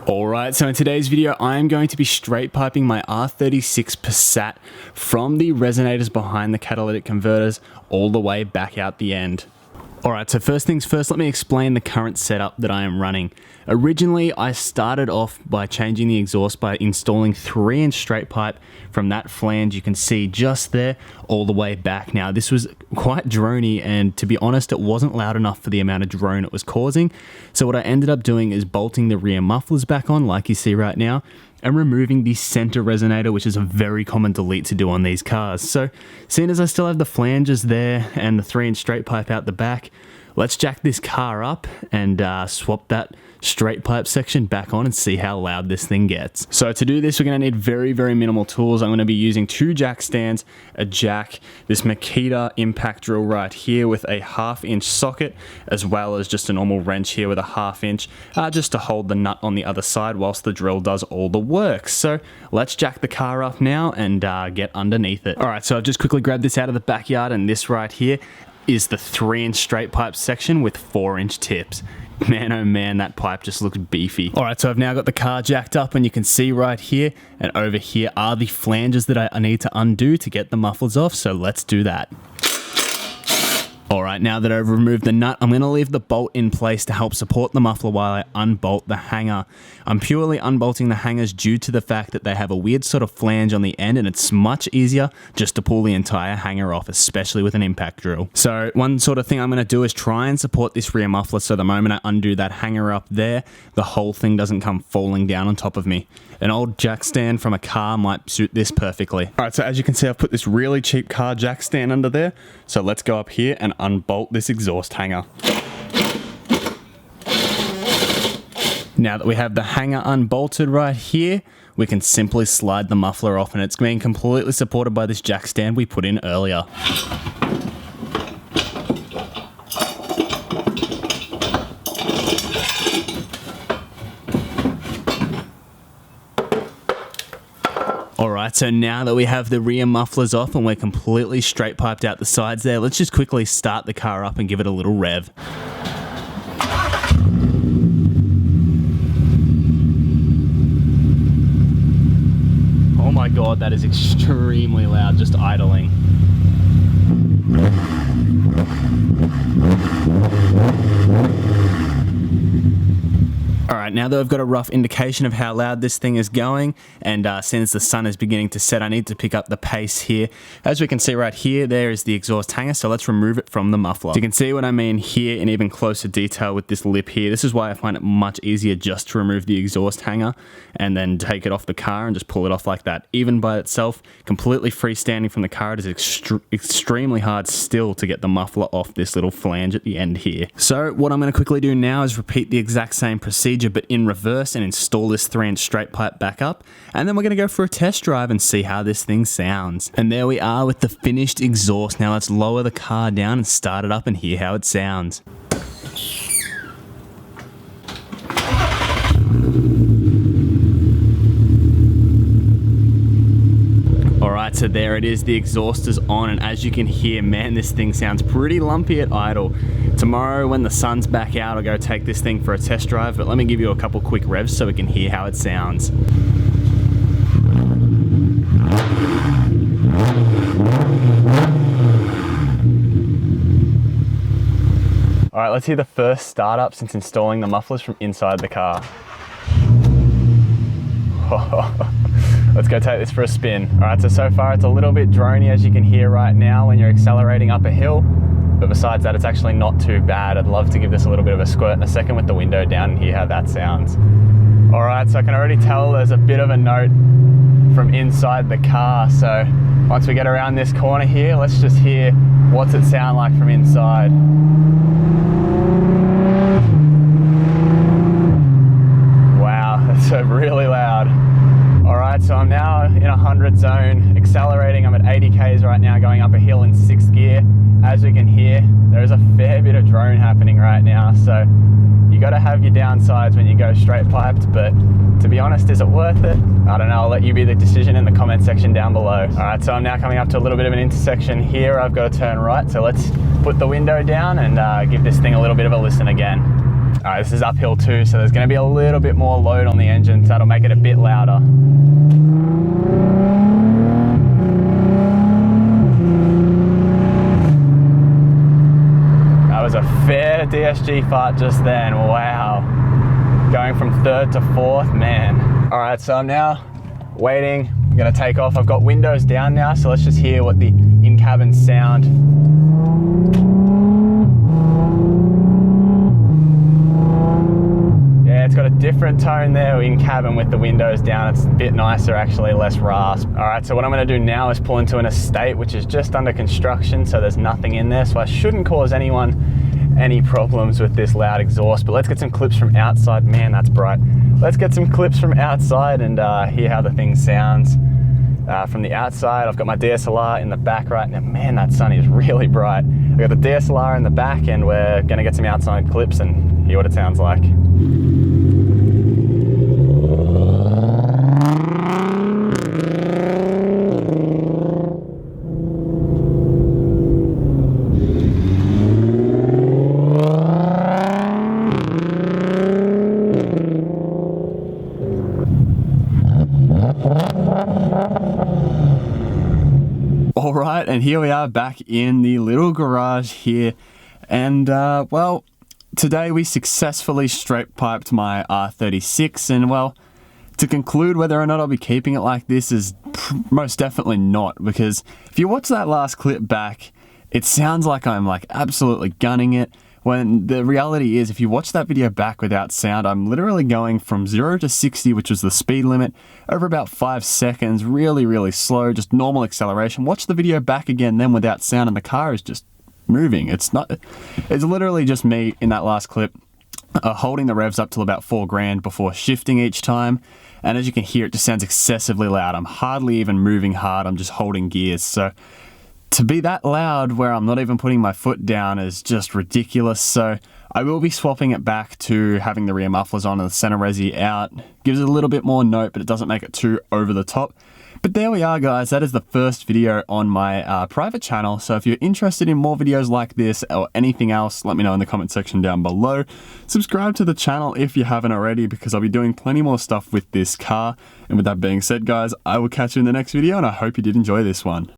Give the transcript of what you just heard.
Alright, so in today's video, I am going to be straight piping my R36 Passat from the resonators behind the catalytic converters all the way back out the end. Alright, so first things first, let me explain the current setup that I am running. Originally, I started off by changing the exhaust by installing 3-inch straight pipe from that flange you can see just there all the way back. Now, this was quite drony, and to be honest, it wasn't loud enough for the amount of drone it was causing. So what I ended up doing is bolting the rear mufflers back on, like you see right now, and removing the center resonator, which is a very common delete to do on these cars. So, seeing as I still have the flanges there and the 3-inch straight pipe out the back, let's jack this car up and swap that straight pipe section back on and see how loud this thing gets. So to do this, we're going to need very, very minimal tools. I'm going to be using 2 jack stands, a jack, this Makita impact drill right here with a 1/2-inch socket, as well as just a normal wrench here with a 1/2-inch, just to hold the nut on the other side whilst the drill does all the work. So let's jack the car up now and get underneath it. Alright, so I've just quickly grabbed this out of the backyard, and this right here is the 3-inch straight pipe section with 4-inch tips. Man, oh man, that pipe just looks beefy. Alright, so I've now got the car jacked up, and you can see right here and over here are the flanges that I need to undo to get the mufflers off, so let's do that. Alright, now that I've removed the nut, I'm going to leave the bolt in place to help support the muffler while I unbolt the hanger. I'm purely unbolting the hangers due to the fact that they have a weird sort of flange on the end, and it's much easier just to pull the entire hanger off, especially with an impact drill. So one sort of thing I'm going to do is try and support this rear muffler, so the moment I undo that hanger up there, the whole thing doesn't come falling down on top of me. An old jack stand from a car might suit this perfectly. Alright, so as you can see, I've put this really cheap car jack stand under there. So let's go up here and unbolt this exhaust hanger. Now that we have the hanger unbolted right here, we can simply slide the muffler off, and it's being completely supported by this jack stand we put in earlier. Alright, so now that we have the rear mufflers off and we're completely straight piped out the sides there, let's just quickly start the car up and give it a little rev. Oh my god, that is extremely loud, just idling. Alright, now that I've got a rough indication of how loud this thing is going, and since the sun is beginning to set, I need to pick up the pace here. As we can see right here, there is the exhaust hanger, so let's remove it from the muffler. So you can see what I mean here in even closer detail with this lip here. This is why I find it much easier just to remove the exhaust hanger and then take it off the car and just pull it off like that. Even by itself, completely freestanding from the car, it is extremely hard still to get the muffler off this little flange at the end here. So what I'm going to quickly do now is repeat the exact same procedure but in reverse and install this 3-inch straight pipe back up, and then we're going to go for a test drive and see how this thing sounds. And there we are with the finished exhaust. Now let's lower the car down and start it up and hear how it sounds. Alright, so there it is, the exhaust is on, and as you can hear, man, this thing sounds pretty lumpy at idle. Tomorrow when the sun's back out, I'll go take this thing for a test drive, but let me give you a couple quick revs so we can hear how it sounds. Alright, let's hear the first startup since installing the mufflers from inside the car. Let's go take this for a spin. Alright, so far it's a little bit drony, as you can hear right now when you're accelerating up a hill, but besides that it's actually not too bad. I'd love to give this a little bit of a squirt in a second with the window down and hear how that sounds. Alright, so I can already tell there's a bit of a note from inside the car, so once we get around this corner here, let's just hear what's it sound like from inside. Wow, that's really loud. Alright, so I'm now in 100 zone, accelerating. I'm at 80 k's right now, going up a hill in 6th gear. As we can hear, there is a fair bit of drone happening right now, so you got to have your downsides when you go straight piped, but to be honest, is it worth it? I don't know, I'll let you be the decision in the comment section down below. Alright, so I'm now coming up to a little bit of an intersection here. I've got to turn right, so let's put the window down and give this thing a little bit of a listen again. Alright, this is uphill too, so there's going to be a little bit more load on the engine, so that'll make it a bit louder. That was a fair DSG fart just then, wow. Going from third to fourth, man. Alright, so I'm now waiting, I'm going to take off. I've got windows down now, so let's just hear what the in-cabin sound. It's got a different tone there in cabin with the windows down. It's a bit nicer actually, less rasp. All right, so what I'm gonna do now is pull into an estate which is just under construction, so there's nothing in there, so I shouldn't cause anyone any problems with this loud exhaust. But let's get some clips from outside. Man, that's bright. Let's get some clips from outside and hear how the thing sounds. From the outside, I've got my DSLR in the back right now. Man, that sun is really bright. I've got the DSLR in the back and we're gonna get some outside clips and hear what it sounds like. All right, and here we are back in the little garage here, and well, today we successfully straight piped my R36, and well, to conclude whether or not I'll be keeping it like this is most definitely not, because if you watch that last clip back, it sounds like I'm like absolutely gunning it, when the reality is if you watch that video back without sound, I'm literally going from 0 to 60, which was the speed limit, over about 5 seconds, really slow, just normal acceleration. Watch the video back again then without sound and the car is just moving. It's literally just me in that last clip holding the revs up till about 4 grand before shifting each time, and as you can hear, it just sounds excessively loud. I'm hardly even moving hard, I'm just holding gears. So to be that loud where I'm not even putting my foot down is just ridiculous. So I will be swapping it back to having the rear mufflers on and the center resi out. Gives it a little bit more note, but it doesn't make it too over the top. But there we are, guys. That is the first video on my private channel. So if you're interested in more videos like this or anything else, let me know in the comment section down below. Subscribe to the channel if you haven't already, because I'll be doing plenty more stuff with this car. And with that being said, guys, I will catch you in the next video, and I hope you did enjoy this one.